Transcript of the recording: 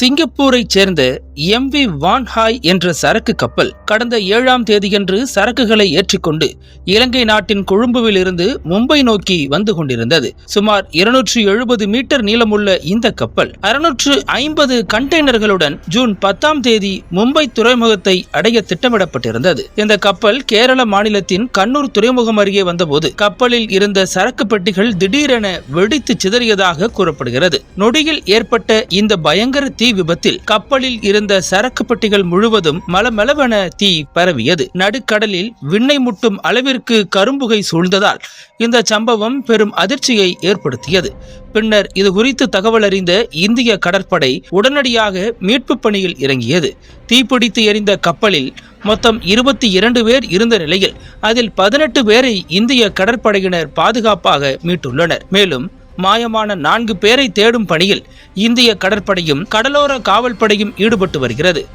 சிங்கப்பூரைச் சேர்ந்த MV வான்ஹாய் என்ற சரக்கு கப்பல் கடந்த 7ஆம் தேதியன்று சரக்குகளை ஏற்றிக்கொண்டு இலங்கை நாட்டின் கொழும்புவில் இருந்து மும்பை நோக்கி வந்து கொண்டிருந்தது. சுமார் 270 மீட்டர் நீளமுள்ள இந்த கப்பல் 650 கண்டெய்னர்களுடன் ஜூன் 10ஆம் தேதி மும்பை துறைமுகத்தை அடைய திட்டமிடப்பட்டிருந்தது. இந்த கப்பல் கேரள மாநிலத்தின் கண்ணூர் துறைமுகம் அருகே வந்தபோது கப்பலில் இருந்த சரக்கு பெட்டிகள் திடீரென வெடித்து சிதறியதாக கூறப்படுகிறது. நொடியில் ஏற்பட்ட இந்த பயங்கர தீ விபத்தில் கப்பலில் இருந்த சரக்கு பெட்டிகள் முழுவதும் மளமளவென தீ பரவியது. நடுக்கடலில் விண்ணை முட்டும் அளவிற்கு கரும்புகை சூழ்ந்ததால் இந்த சம்பவம் பெரும் அதிர்ச்சியை ஏற்படுத்தியது. பின்னர் இது குறித்து தகவல் அறிந்த இந்திய கடற்படை உடனடியாக மீட்பு பணியில் இறங்கியது. தீப்பிடித்து எரிந்த கப்பலில் மொத்தம் 22 பேர் இருந்த நிலையில் அதில் 18 பேரை இந்திய கடற்படையினர் பாதுகாப்பாக மீட்டுள்ளனர். மேலும் மாயமான 4 பேரை தேடும் பணியில் இந்திய கடற்படையும் கடலோர காவல்படையும் ஈடுபட்டு வருகிறது.